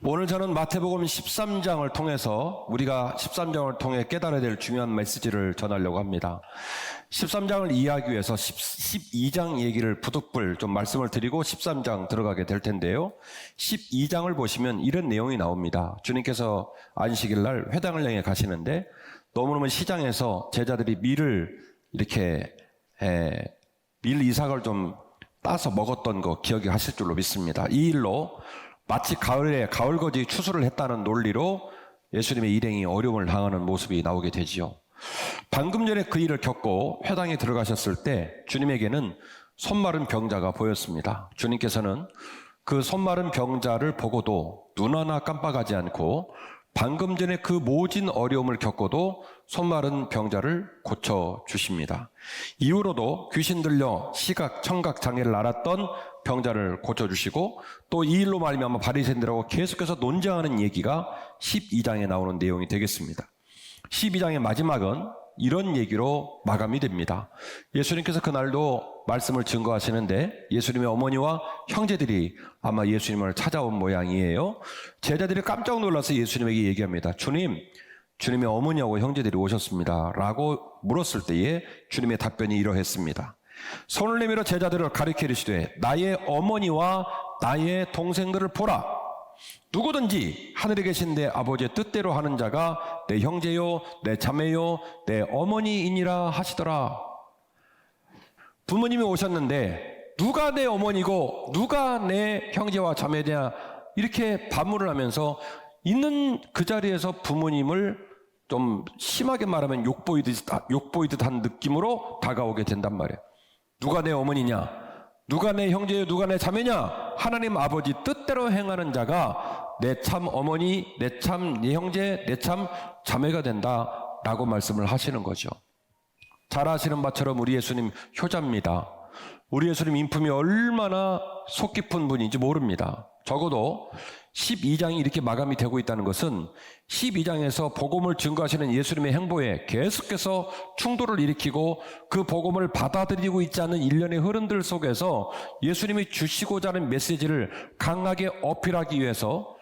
오늘 저는 마태복음 13장을 통해서 우리가 13장을 통해 깨달아야 될 중요한 메시지를 전하려고 합니다. 13장을 이해하기 위해서 12장 얘기를 부득불 좀 말씀을 드리고 13장 들어가게 될 텐데요. 12장을 보시면 이런 내용이 나옵니다. 주님께서 안식일 날 회당을 향해 가시는데 너무너무 시장에서 제자들이 밀을 이렇게 밀 이삭을 좀 따서 먹었던 거 기억이 하실 줄로 믿습니다. 이 일로 마치 가을에 가을거지 추수를 했다는 논리로 예수님의 일행이 어려움을 당하는 모습이 나오게 되지요. 방금 전에 그 일을 겪고 회당에 들어가셨을 때 주님에게는 손마른 병자가 보였습니다. 주님께서는 그 손마른 병자를 보고도 눈 하나 깜빡하지 않고 방금 전에 그 모진 어려움을 겪고도 손마른 병자를 고쳐주십니다. 이후로도 귀신 들려 시각, 청각 장애를 앓았던 병자를 고쳐주시고 또 이 일로 말미암아 바리새인들하고 계속해서 논쟁하는 얘기가 12장에 나오는 내용이 되겠습니다. 12장의 마지막은 이런 얘기로 마감이 됩니다. 예수님께서 그날도 말씀을 증거하시는데 예수님의 어머니와 형제들이 아마 예수님을 찾아온 모양이에요. 제자들이 깜짝 놀라서 예수님에게 얘기합니다. 주님의 어머니하고 형제들이 오셨습니다. 라고 물었을 때에 주님의 답변이 이러했습니다. 손을 내밀어 제자들을 가리켜 이르시되 나의 어머니와 나의 동생들을 보라. 누구든지 하늘에 계신 내 아버지의 뜻대로 하는 자가 내 형제요 내 자매요 내 어머니이니라 하시더라. 부모님이 오셨는데 누가 내 어머니고 누가 내 형제와 자매냐 이렇게 반문을 하면서 있는 그 자리에서 부모님을 좀 심하게 말하면 욕보이듯 한 느낌으로 다가오게 된단 말이에요. 누가 내 어머니냐? 누가 내 형제요? 누가 내 자매냐? 하나님 아버지 뜻대로 행하는 자가 내 참 어머니, 내 형제, 내 참 자매가 된다라고 말씀을 하시는 거죠. 잘 아시는 바처럼 우리 예수님 효자입니다. 우리 예수님 인품이 얼마나 속 깊은 분인지 모릅니다. 적어도 12장이 이렇게 마감이 되고 있다는 것은 12장에서 복음을 증거하시는 예수님의 행보에 계속해서 충돌을 일으키고 그 복음을 받아들이고 있지 않은 일련의 흐름들 속에서 예수님이 주시고자 하는 메시지를 강하게 어필하기 위해서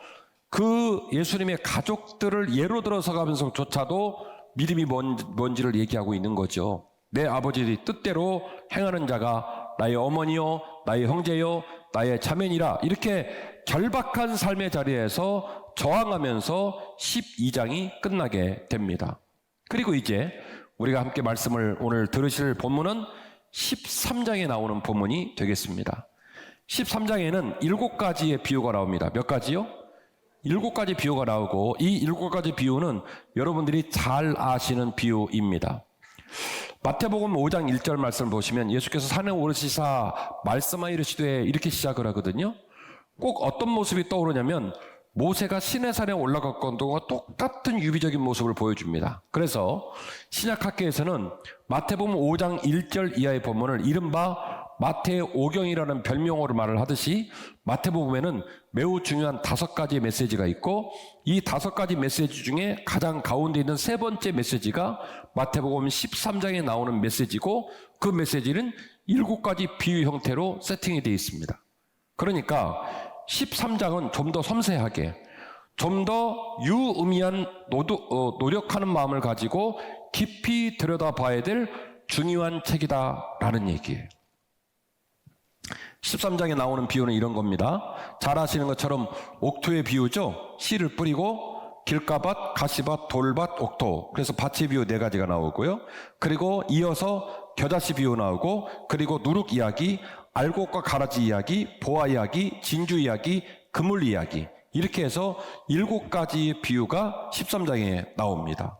그 예수님의 가족들을 예로 들어서 가면서조차도 믿음이 뭔지를 얘기하고 있는 거죠. 내 아버지 뜻대로 행하는 자가 나의 어머니요, 나의 형제요, 나의 자매니라 이렇게 결박한 삶의 자리에서 저항하면서 12장이 끝나게 됩니다. 그리고 이제 우리가 함께 말씀을 오늘 들으실 본문은 13장에 나오는 본문이 되겠습니다. 13장에는 7가지의 비유가 나옵니다. 몇 가지요? 7가지 비유가 나오고 이 7가지 비유는 여러분들이 잘 아시는 비유입니다. 마태복음 5장 1절 말씀을 보시면 예수께서 산에 오르시사 말씀하여 이르시되 이렇게 시작을 하거든요. 꼭 어떤 모습이 떠오르냐면 모세가 시내산에 올라갔던 것과 똑같은 유비적인 모습을 보여줍니다. 그래서 신약학계에서는 마태복음 5장 1절 이하의 본문을 이른바 마태의 오경이라는 별명어로 말을 하듯이 마태복음에는 매우 중요한 5가지의 메시지가 있고 이 5가지 메시지 중에 가장 가운데 있는 3번째 메시지가 마태복음 13장에 나오는 메시지고 그 메시지는 7가지 비유 형태로 세팅이 되어 있습니다. 그러니까 13장은 좀 더 섬세하게 좀 더 유의미한 노력하는 마음을 가지고 깊이 들여다봐야 될 중요한 책이다라는 얘기예요. 13장에 나오는 비유는 이런 겁니다. 잘 아시는 것처럼 옥토의 비유죠. 씨를 뿌리고 길가밭, 가시밭, 돌밭, 옥토. 그래서 밭의 비유 4가지가 나오고요. 그리고 이어서 겨자씨 비유 나오고 그리고 누룩 이야기, 알곡과 가라지 이야기, 보아 이야기, 진주 이야기, 그물 이야기 이렇게 해서 7가지의 비유가 13장에 나옵니다.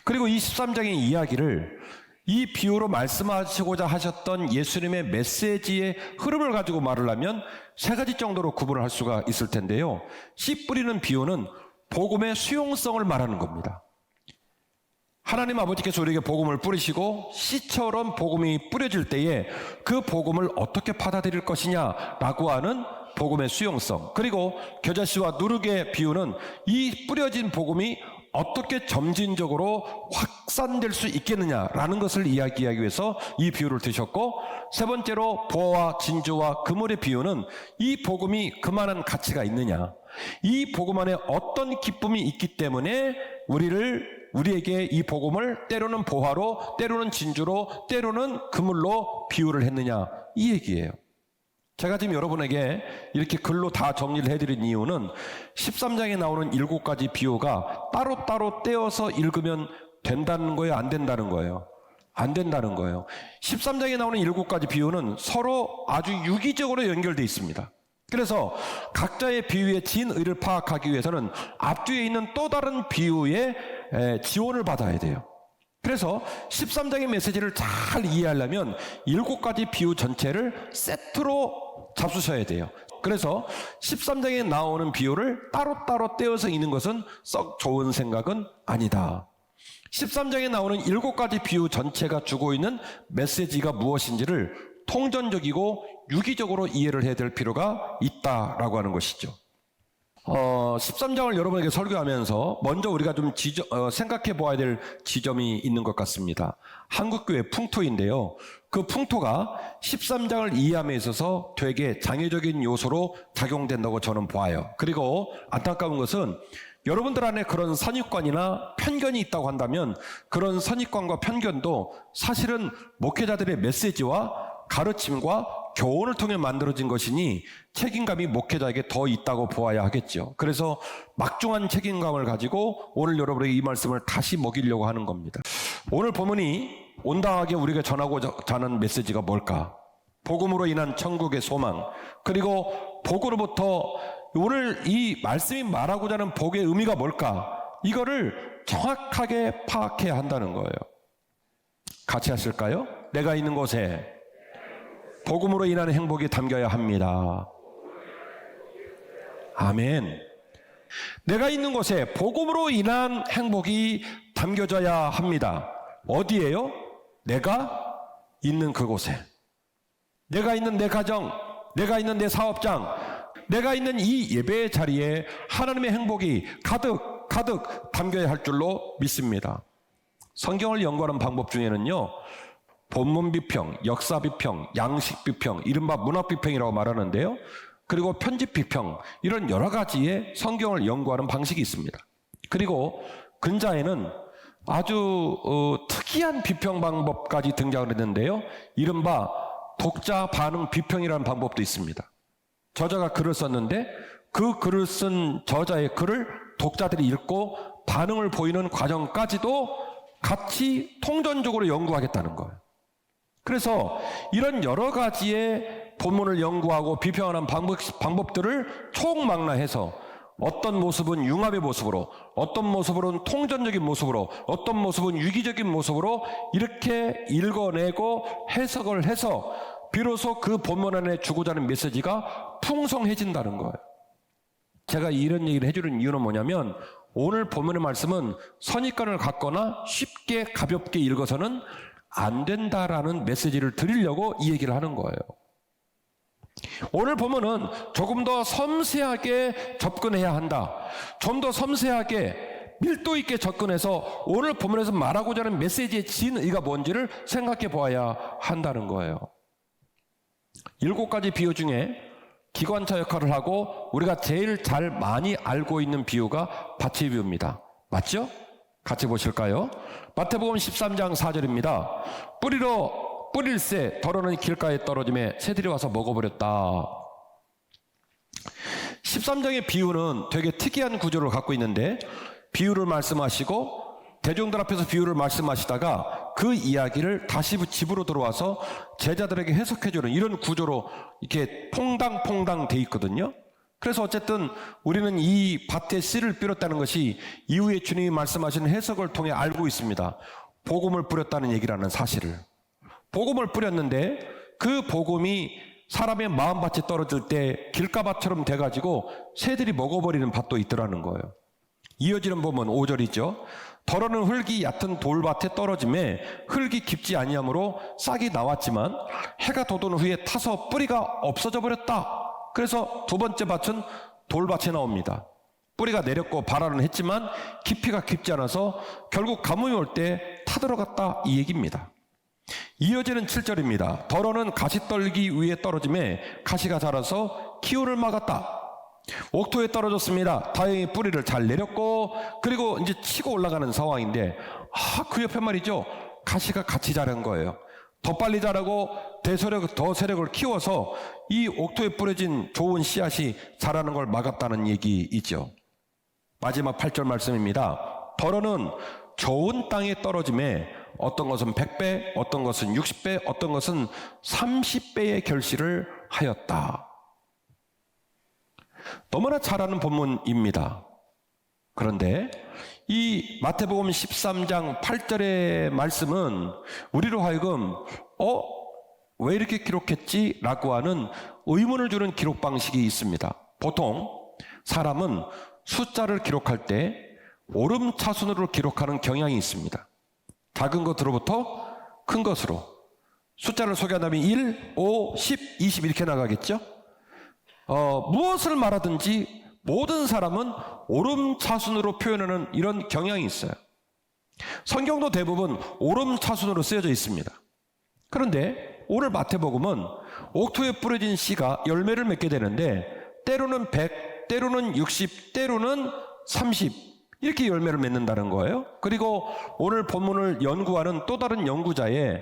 그리고 이 13장의 이야기를 이 비유로 말씀하시고자 하셨던 예수님의 메시지의 흐름을 가지고 말을 하면 3가지 정도로 구분을 할 수가 있을 텐데요. 씨 뿌리는 비유는 복음의 수용성을 말하는 겁니다. 하나님 아버지께서 우리에게 복음을 뿌리시고 씨처럼 복음이 뿌려질 때에 그 복음을 어떻게 받아들일 것이냐라고 하는 복음의 수용성. 그리고 겨자씨와 누룩의 비유는 이 뿌려진 복음이 어떻게 점진적으로 확 확산될 수 있겠느냐라는 것을 이야기하기 위해서 이 비유를 드셨고, 세 번째로 보화와 진주와 그물의 비유는 이 복음이 그만한 가치가 있느냐, 이 복음 안에 어떤 기쁨이 있기 때문에 우리에게 이 복음을 때로는 보화로, 때로는 진주로, 때로는 그물로 비유를 했느냐, 이 얘기예요. 제가 지금 여러분에게 이렇게 글로 다 정리를 해드린 이유는 13장에 나오는 7가지 비유가 따로따로 떼어서 읽으면 된다는 거예요, 안 된다는 거예요? 안 된다는 거예요. 13장에 나오는 7가지 비유는 서로 아주 유기적으로 연결되어 있습니다. 그래서 각자의 비유의 진의를 파악하기 위해서는 앞뒤에 있는 또 다른 비유의 지원을 받아야 돼요. 그래서 13장의 메시지를 잘 이해하려면 7가지 비유 전체를 세트로 잡수셔야 돼요. 그래서 13장에 나오는 비유를 따로따로 떼어서 읽는 것은 썩 좋은 생각은 아니다. 13장에 나오는 7가지 비유 전체가 주고 있는 메시지가 무엇인지를 통전적이고 유기적으로 이해를 해야 될 필요가 있다라고 하는 것이죠. 13장을 여러분에게 설교하면서 먼저 우리가 좀 생각해 보아야 될 지점이 있는 것 같습니다. 한국교회 풍토인데요. 그 풍토가 13장을 이해함에 있어서 되게 장애적인 요소로 작용된다고 저는 봐요. 그리고 안타까운 것은 여러분들 안에 그런 선입관이나 편견이 있다고 한다면 그런 선입관과 편견도 사실은 목회자들의 메시지와 가르침과 교훈을 통해 만들어진 것이니 책임감이 목회자에게 더 있다고 보아야 하겠죠. 그래서 막중한 책임감을 가지고 오늘 여러분에게 이 말씀을 다시 먹이려고 하는 겁니다. 오늘 본문이 온당하게 우리가 전하고자 하는 메시지가 뭘까? 복음으로 인한 천국의 소망, 그리고 복으로부터 오늘 이 말씀이 말하고자 하는 복의 의미가 뭘까? 이거를 정확하게 파악해야 한다는 거예요. 같이 하실까요? 내가 있는 곳에 복음으로 인한 행복이 담겨야 합니다. 아멘. 내가 있는 곳에 복음으로 인한 행복이 담겨져야 합니다. 어디예요? 내가 있는 그곳에. 내가 있는 내 가정, 내가 있는 내 사업장, 내가 있는 이 예배의 자리에 하나님의 행복이 가득 담겨야 할 줄로 믿습니다. 성경을 연구하는 방법 중에는요, 본문 비평, 역사 비평, 양식 비평, 이른바 문학 비평이라고 말하는데요. 그리고 편집 비평, 이런 여러 가지의 성경을 연구하는 방식이 있습니다. 그리고 근자에는 아주 특이한 비평 방법까지 등장을 했는데요. 이른바 독자 반응 비평이라는 방법도 있습니다. 저자가 글을 썼는데 그 글을 쓴 저자의 글을 독자들이 읽고 반응을 보이는 과정까지도 같이 통전적으로 연구하겠다는 거예요. 그래서 이런 여러 가지의 본문을 연구하고 비평하는 방법들을 총망라해서 어떤 모습은 융합의 모습으로, 어떤 모습으로는 통전적인 모습으로, 어떤 모습은 유기적인 모습으로 이렇게 읽어내고 해석을 해서 비로소 그 본문 안에 주고자 하는 메시지가 풍성해진다는 거예요. 제가 이런 얘기를 해주는 이유는 뭐냐면 오늘 본문의 말씀은 선입관을 갖거나 쉽게 가볍게 읽어서는 안 된다라는 메시지를 드리려고 이 얘기를 하는 거예요. 오늘 본문은 조금 더 섬세하게 접근해야 한다. 좀 더 섬세하게 밀도 있게 접근해서 오늘 본문에서 말하고자 하는 메시지의 진의가 뭔지를 생각해 보아야 한다는 거예요. 7가지 비유 중에 기관차 역할을 하고 우리가 제일 잘 많이 알고 있는 비유가 밭의 비유입니다. 맞죠? 같이 보실까요? 마태복음 13장 4절입니다. 뿌릴새 더러는 길가에 떨어짐에 새들이 와서 먹어버렸다. 13장의 비유는 되게 특이한 구조를 갖고 있는데 비유를 말씀하시고 대중들 앞에서 비유를 말씀하시다가 그 이야기를 다시 집으로 들어와서 제자들에게 해석해주는 이런 구조로 이렇게 퐁당퐁당 돼 있거든요. 그래서 어쨌든 우리는 이 밭에 씨를 뿌렸다는 것이 이후에 주님이 말씀하시는 해석을 통해 알고 있습니다. 복음을 뿌렸다는 얘기라는 사실을. 복음을 뿌렸는데 그 복음이 사람의 마음밭에 떨어질 때 길가밭처럼 돼가지고 새들이 먹어버리는 밭도 있더라는 거예요. 이어지는 부분 5절이죠. 더러는 흙이 얕은 돌밭에 떨어짐에 흙이 깊지 아니하므로 싹이 나왔지만 해가 돋은 후에 타서 뿌리가 없어져 버렸다. 그래서 두 번째 밭은 돌밭에 나옵니다. 뿌리가 내렸고 발화는 했지만 깊이가 깊지 않아서 결국 가뭄이 올 때 타들어갔다 이 얘기입니다. 이어지는 7절입니다. 더러는 가시떨기 위에 떨어짐에 가시가 자라서 기운을 막았다. 옥토에 떨어졌습니다. 다행히 뿌리를 잘 내렸고, 그리고 이제 치고 올라가는 상황인데, 그 옆에 말이죠, 가시가 같이 자란 거예요. 더 빨리 자라고 더 세력을 키워서 이 옥토에 뿌려진 좋은 씨앗이 자라는 걸 막았다는 얘기이죠. 마지막 8절 말씀입니다. 더러는 좋은 땅에 떨어짐에 어떤 것은 100배, 어떤 것은 60배, 어떤 것은 30배의 결실을 하였다. 너무나 잘 아는 본문입니다. 그런데 이 마태복음 13장 8절의 말씀은 우리로 하여금 왜 이렇게 기록했지? 라고 하는 의문을 주는 기록 방식이 있습니다. 보통 사람은 숫자를 기록할 때 오름차순으로 기록하는 경향이 있습니다. 작은 것으로부터 큰 것으로. 숫자를 소개한다면 1, 5, 10, 20 이렇게 나가겠죠? 무엇을 말하든지 모든 사람은 오름차순으로 표현하는 이런 경향이 있어요. 성경도 대부분 오름차순으로 쓰여져 있습니다. 그런데 오늘 마태복음은 옥토에 뿌려진 씨가 열매를 맺게 되는데 때로는 100, 때로는 60, 때로는 30 이렇게 열매를 맺는다는 거예요. 그리고 오늘 본문을 연구하는 또 다른 연구자의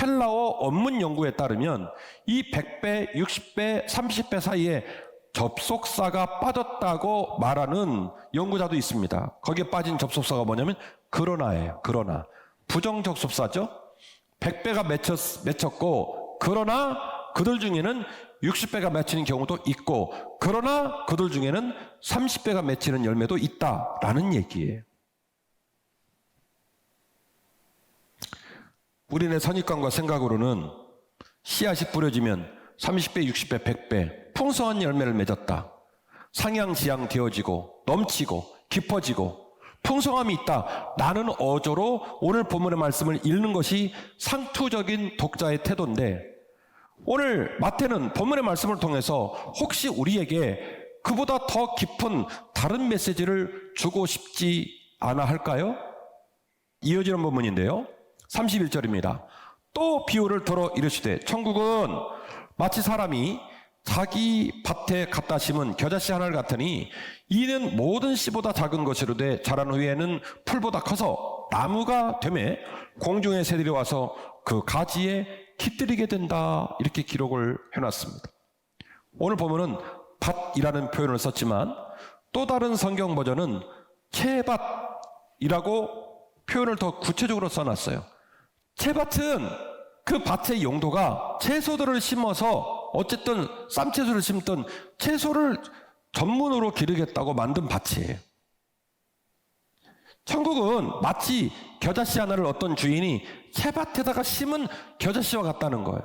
헬라어 언문 연구에 따르면 이 100배, 60배, 30배 사이에 접속사가 빠졌다고 말하는 연구자도 있습니다. 거기에 빠진 접속사가 뭐냐면 그러나예요. 그러나. 부정접속사죠. 100배가 맺혔고 그러나 그들 중에는 60배가 맺히는 경우도 있고 그러나 그들 중에는 30배가 맺히는 열매도 있다라는 얘기예요. 우리네 선입관과 생각으로는 씨앗이 뿌려지면 30배, 60배, 100배 풍성한 열매를 맺었다. 상향지향 되어지고 넘치고 깊어지고 풍성함이 있다. 라는 어조로 오늘 본문의 말씀을 읽는 것이 상투적인 독자의 태도인데 오늘 마태는 본문의 말씀을 통해서 혹시 우리에게 그보다 더 깊은 다른 메시지를 주고 싶지 않아 할까요? 이어지는 본문인데요. 31절입니다. 또 비유를 들어 이르시되 천국은 마치 사람이 자기 밭에 갖다 심은 겨자씨 하나를 같으니 이는 모든 씨보다 작은 것이로되 자란 후에는 풀보다 커서 나무가 되매 공중의 새들이 와서 그 가지에 깃들이게 된다. 이렇게 기록을 해놨습니다. 오늘 보면은 밭이라는 표현을 썼지만 또 다른 성경 버전은 채밭이라고 표현을 더 구체적으로 써놨어요. 채밭은 그 밭의 용도가 채소들을 심어서 어쨌든 쌈채소를 심든 채소를 전문으로 기르겠다고 만든 밭이에요. 천국은 마치 겨자씨 하나를 어떤 주인이 채밭에다가 심은 겨자씨와 같다는 거예요.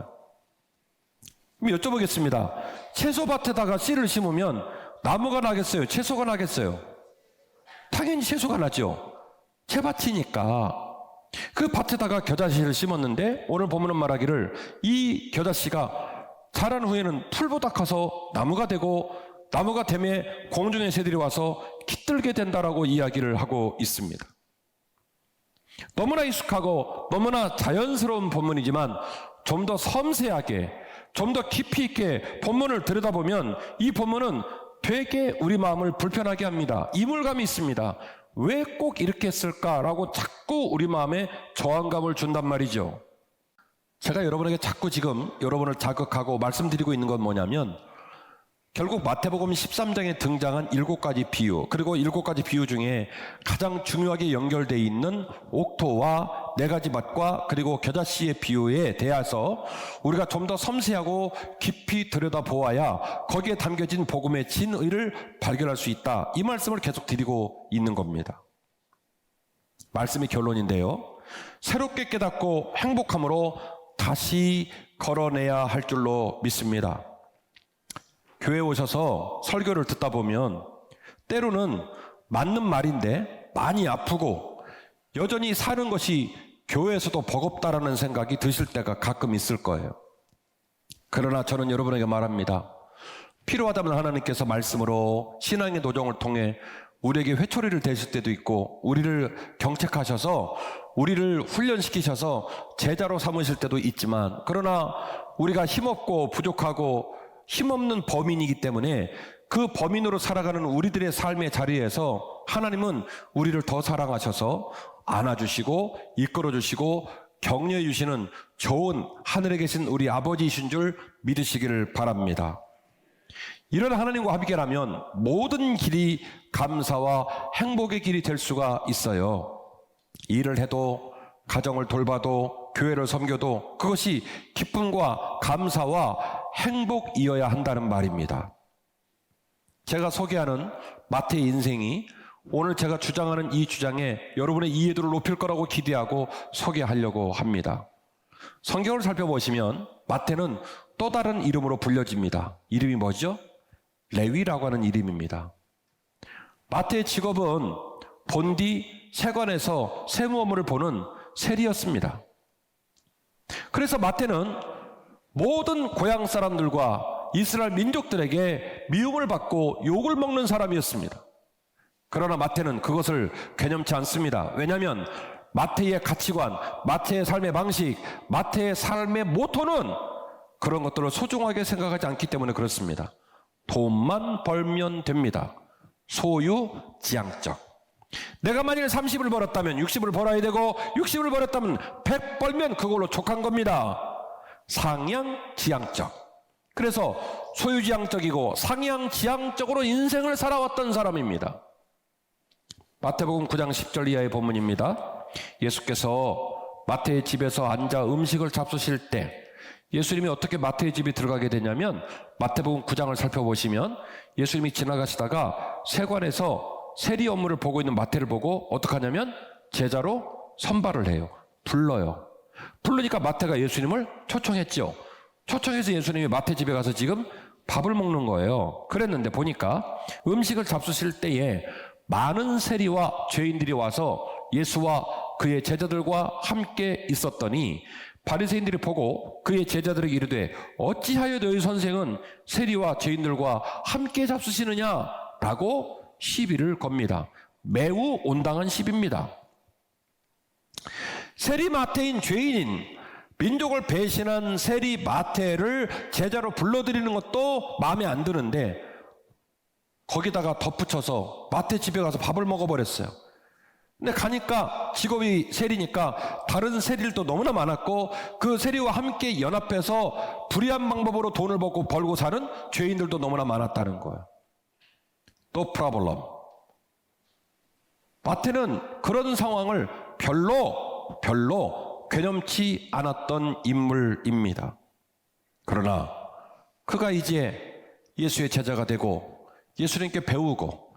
그럼 여쭤보겠습니다. 채소밭에다가 씨를 심으면 나무가 나겠어요? 채소가 나겠어요? 당연히 채소가 나죠. 채밭이니까. 그 밭에다가 겨자씨를 심었는데 오늘 본문은 말하기를 이 겨자씨가 자란 후에는 풀보다 커서 나무가 되고 나무가 되매 공중의 새들이 와서 깃들게 된다라고 이야기를 하고 있습니다. 너무나 익숙하고 너무나 자연스러운 본문이지만 좀 더 섬세하게 좀 더 깊이 있게 본문을 들여다보면 이 본문은 되게 우리 마음을 불편하게 합니다. 이물감이 있습니다. 왜 꼭 이렇게 했을까라고 자꾸 우리 마음에 저항감을 준단 말이죠. 제가 여러분에게 자꾸 지금 여러분을 자극하고 말씀드리고 있는 건 뭐냐면 결국 마태복음 13장에 등장한 7가지 비유, 그리고 7가지 비유 중에 가장 중요하게 연결되어 있는 옥토와 4가지 밭과 그리고 겨자씨의 비유에 대해서 우리가 좀 더 섬세하고 깊이 들여다보아야 거기에 담겨진 복음의 진의를 발견할 수 있다. 이 말씀을 계속 드리고 있는 겁니다. 말씀이 결론인데요. 새롭게 깨닫고 행복함으로 다시 걸어내야 할 줄로 믿습니다. 교회에 오셔서 설교를 듣다 보면 때로는 맞는 말인데 많이 아프고 여전히 사는 것이 교회에서도 버겁다라는 생각이 드실 때가 가끔 있을 거예요. 그러나 저는 여러분에게 말합니다. 필요하다면 하나님께서 말씀으로 신앙의 도정을 통해 우리에게 회초리를 대실 때도 있고 우리를 경책하셔서 우리를 훈련시키셔서 제자로 삼으실 때도 있지만, 그러나 우리가 힘없고 부족하고 힘없는 범인이기 때문에 그 범인으로 살아가는 우리들의 삶의 자리에서 하나님은 우리를 더 사랑하셔서 안아주시고 이끌어주시고 격려해 주시는 좋은 하늘에 계신 우리 아버지이신 줄 믿으시기를 바랍니다. 이런 하나님과 함께라면 모든 길이 감사와 행복의 길이 될 수가 있어요. 일을 해도, 가정을 돌봐도, 교회를 섬겨도 그것이 기쁨과 감사와 행복이어야 한다는 말입니다. 제가 소개하는 마태의 인생이 오늘 제가 주장하는 이 주장에 여러분의 이해도를 높일 거라고 기대하고 소개하려고 합니다. 성경을 살펴보시면 마태는 또 다른 이름으로 불려집니다. 이름이 뭐죠? 레위라고 하는 이름입니다. 마태의 직업은 본디 세관에서 세무 업무를 보는 세리였습니다. 그래서 마태는 모든 고향 사람들과 이스라엘 민족들에게 미움을 받고 욕을 먹는 사람이었습니다. 그러나 마태는 그것을 개념치 않습니다. 왜냐하면 마태의 가치관, 마태의 삶의 방식, 마태의 삶의 모토는 그런 것들을 소중하게 생각하지 않기 때문에 그렇습니다. 돈만 벌면 됩니다. 소유지향적. 내가 만일 30을 벌었다면 60을 벌어야 되고 60을 벌었다면 100 벌면 그걸로 족한 겁니다. 상향지향적. 그래서 소유지향적이고 상향지향적으로 인생을 살아왔던 사람입니다. 마태복음 9장 10절 이하의 본문입니다. 예수께서 마태의 집에서 앉아 음식을 잡수실 때 예수님이 어떻게 마태의 집에 들어가게 되냐면 마태복음 9장을 살펴보시면 예수님이 지나가시다가 세관에서 세리 업무를 보고 있는 마태를 보고 어떻게 하냐면 제자로 선발을 해요. 불러요. 부르니까 마태가 예수님을 초청했죠. 초청해서 예수님이 마태 집에 가서 지금 밥을 먹는 거예요. 그랬는데 보니까 음식을 잡수실 때에 많은 세리와 죄인들이 와서 예수와 그의 제자들과 함께 있었더니 바리새인들이 보고 그의 제자들에게 이르되 어찌하여 너희 선생은 세리와 죄인들과 함께 잡수시느냐라고 시비를 겁니다. 매우 온당한 시비입니다. 세리 마태인 죄인인 민족을 배신한 세리 마태를 제자로 불러들이는 것도 마음에 안 드는데 거기다가 덧붙여서 마태 집에 가서 밥을 먹어버렸어요. 근데 가니까 직업이 세리니까 다른 세리들도 너무나 많았고 그 세리와 함께 연합해서 불의한 방법으로 돈을 벌고 사는 죄인들도 너무나 많았다는 거예요. No problem. 마태는 그런 상황을 별로 괴념치 않았던 인물입니다. 그러나 그가 이제 예수의 제자가 되고 예수님께 배우고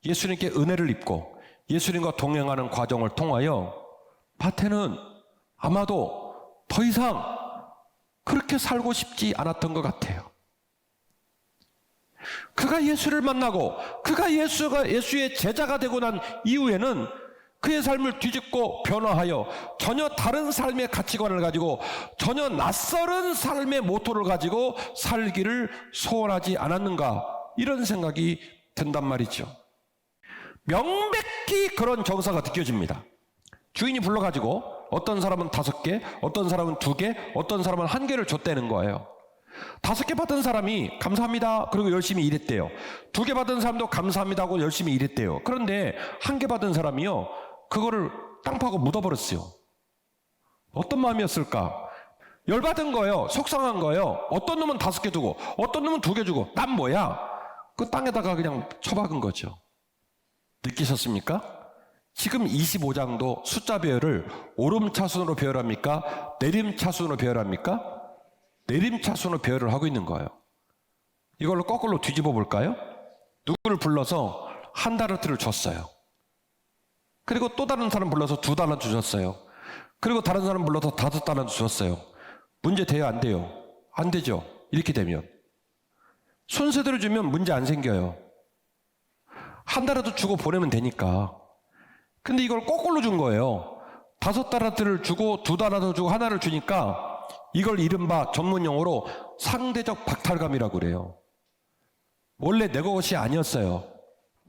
예수님께 은혜를 입고 예수님과 동행하는 과정을 통하여 마태는 아마도 더 이상 그렇게 살고 싶지 않았던 것 같아요. 그가 예수를 만나고 그가 예수의 제자가 되고 난 이후에는 그의 삶을 뒤집고 변화하여 전혀 다른 삶의 가치관을 가지고 전혀 낯설은 삶의 모토를 가지고 살기를 소원하지 않았는가, 이런 생각이 든단 말이죠. 명백히 그런 정서가 느껴집니다. 주인이 불러가지고 어떤 사람은 5개, 어떤 사람은 2개, 어떤 사람은 1개를 줬다는 거예요. 5개 받은 사람이 감사합니다 그리고 열심히 일했대요. 2개 받은 사람도 감사합니다 하고 열심히 일했대요. 그런데 1개 받은 사람이요, 그거를 땅 파고 묻어버렸어요. 어떤 마음이었을까? 열받은 거예요. 속상한 거예요. 어떤 놈은 5개 두고 어떤 놈은 2개 주고 난 뭐야? 그 땅에다가 그냥 처박은 거죠. 느끼셨습니까? 지금 25장도 숫자 배열을 오름차순으로 배열합니까? 내림차순으로 배열합니까? 내림차순으로 배열을 하고 있는 거예요. 이걸로 거꾸로 뒤집어 볼까요? 누구를 불러서 1달란트를 줬어요. 그리고 또 다른 사람 불러서 2달란트 주셨어요. 그리고 다른 사람 불러서 5달란트 주셨어요. 문제 돼요? 안 돼요? 안 되죠. 이렇게 되면 순서대로 주면 문제 안 생겨요. 1달란트 주고 보내면 되니까. 근데 이걸 거꾸로 준 거예요. 5달란트를 주고 2달란트 주고 하나를 주니까 이걸 이른바 전문 용어로 상대적 박탈감이라고 그래요. 원래 내 것이 아니었어요.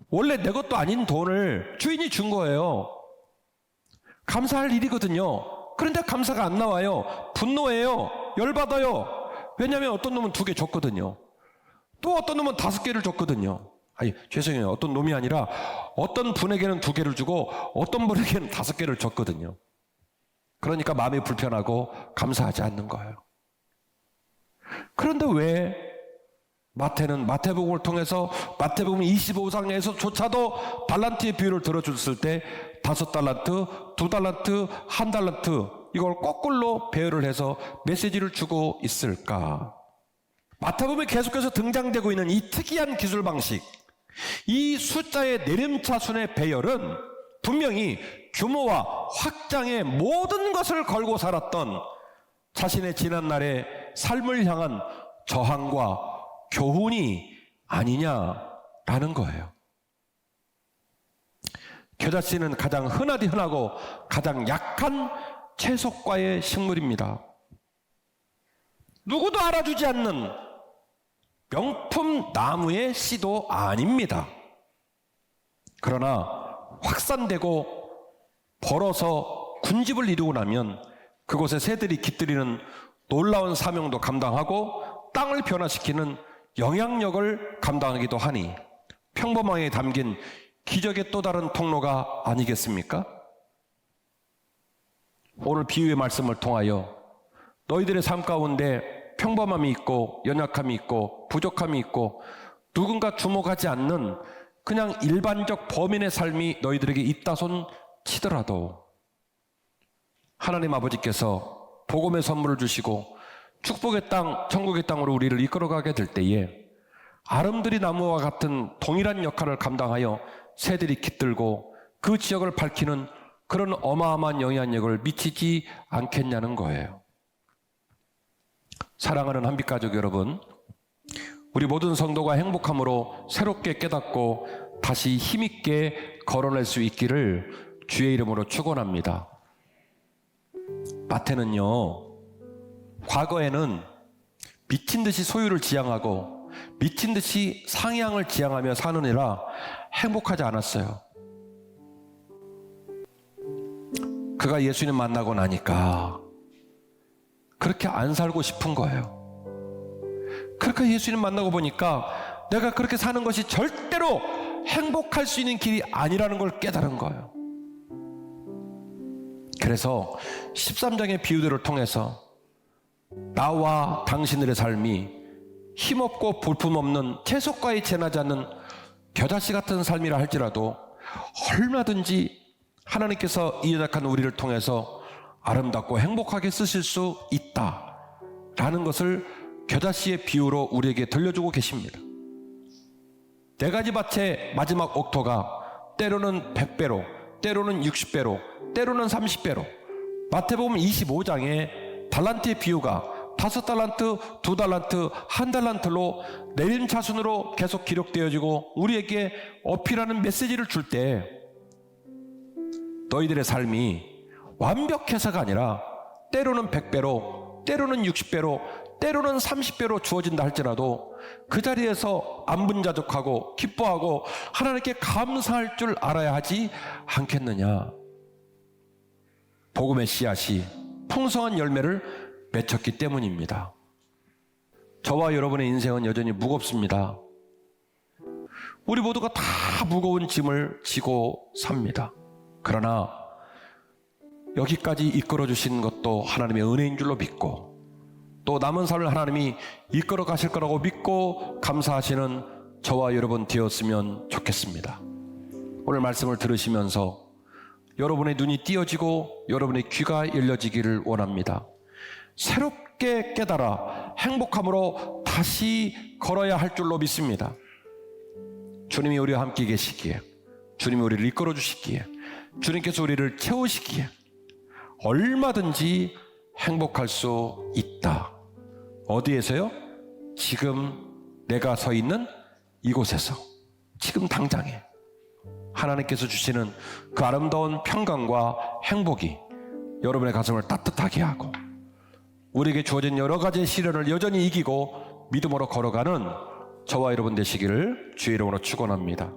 원래 내 것도 아닌 돈을 주인이 준 거예요. 감사할 일이거든요. 그런데 감사가 안 나와요. 분노해요. 열받아요. 왜냐하면 어떤 놈은 2개 줬거든요. 또 어떤 놈은 5개를 줬거든요. 아니, 죄송해요. 어떤 놈이 아니라 어떤 분에게는 2개를 주고 어떤 분에게는 5개를 줬거든요. 그러니까 마음이 불편하고 감사하지 않는 거예요. 그런데 왜 마태는 마태복음을 통해서 마태복음 25장에서조차도 달란트의 비유를 들어줬을 때 5달란트, 2달란트, 1달란트 이걸 거꾸로 배열을 해서 메시지를 주고 있을까? 마태복음에 계속해서 등장되고 있는 이 특이한 기술 방식, 이 숫자의 내림차순의 배열은 분명히 규모와 확장의 모든 것을 걸고 살았던 자신의 지난날의 삶을 향한 저항과 교훈이 아니냐라는 거예요. 겨자씨는 가장 흔하디 흔하고 가장 약한 채속과의 식물입니다. 누구도 알아주지 않는 명품 나무의 씨도 아닙니다. 그러나 확산되고 벌어서 군집을 이루고 나면 그곳에 새들이 깃들이는 놀라운 사명도 감당하고 땅을 변화시키는 영향력을 감당하기도 하니 평범하게 담긴 기적의 또 다른 통로가 아니겠습니까? 오늘 비유의 말씀을 통하여 너희들의 삶 가운데 평범함이 있고 연약함이 있고 부족함이 있고 누군가 주목하지 않는 그냥 일반적 범인의 삶이 너희들에게 있다 손 치더라도 하나님 아버지께서 복음의 선물을 주시고 축복의 땅, 천국의 땅으로 우리를 이끌어가게 될 때에 아름드리 나무와 같은 동일한 역할을 감당하여 새들이 깃들고 그 지역을 밝히는 그런 어마어마한 영향력을 미치지 않겠냐는 거예요. 사랑하는 한빛가족 여러분, 우리 모든 성도가 행복함으로 새롭게 깨닫고 다시 힘있게 걸어낼 수 있기를 주의 이름으로 축원합니다. 마태는요, 과거에는 미친 듯이 소유를 지향하고 미친 듯이 상향을 지향하며 사느니라 행복하지 않았어요. 그가 예수님 만나고 나니까 그렇게 안 살고 싶은 거예요. 그렇게 예수님 만나고 보니까 내가 그렇게 사는 것이 절대로 행복할 수 있는 길이 아니라는 걸 깨달은 거예요. 그래서 13장의 비유들을 통해서 나와 당신들의 삶이 힘없고 볼품없는 채석과에 재나지 않는 겨자씨 같은 삶이라 할지라도 얼마든지 하나님께서 이 연약한 우리를 통해서 아름답고 행복하게 쓰실 수 있다라는 것을 겨자씨의 비유로 우리에게 들려주고 계십니다. 4가지 밭의 마지막 옥토가 때로는 100배로, 때로는 60배로, 때로는 30배로, 마태복음 25장에 달란트의 비유가 5달란트, 2달란트, 1달란트로 내림차순으로 계속 기록되어지고 우리에게 어필하는 메시지를 줄 때 너희들의 삶이 완벽해서가 아니라 때로는 100배로, 때로는 60배로, 때로는 30배로 주어진다 할지라도 그 자리에서 안분자족하고 기뻐하고 하나님께 감사할 줄 알아야 하지 않겠느냐. 복음의 씨앗이 풍성한 열매를 맺혔기 때문입니다. 저와 여러분의 인생은 여전히 무겁습니다. 우리 모두가 다 무거운 짐을 지고 삽니다. 그러나 여기까지 이끌어 주신 것도 하나님의 은혜인 줄로 믿고 또 남은 삶을 하나님이 이끌어 가실 거라고 믿고 감사하시는 저와 여러분 되었으면 좋겠습니다. 오늘 말씀을 들으시면서 여러분의 눈이 띄어지고 여러분의 귀가 열려지기를 원합니다. 새롭게 깨달아 행복함으로 다시 걸어야 할 줄로 믿습니다. 주님이 우리와 함께 계시기에, 주님이 우리를 이끌어 주시기에, 주님께서 우리를 채우시기에 얼마든지 행복할 수 있다. 어디에서요? 지금 내가 서 있는 이곳에서, 지금 당장에 하나님께서 주시는 그 아름다운 평강과 행복이 여러분의 가슴을 따뜻하게 하고 우리에게 주어진 여러 가지의 시련을 여전히 이기고 믿음으로 걸어가는 저와 여러분 되시기를 주의 이름으로 축원합니다.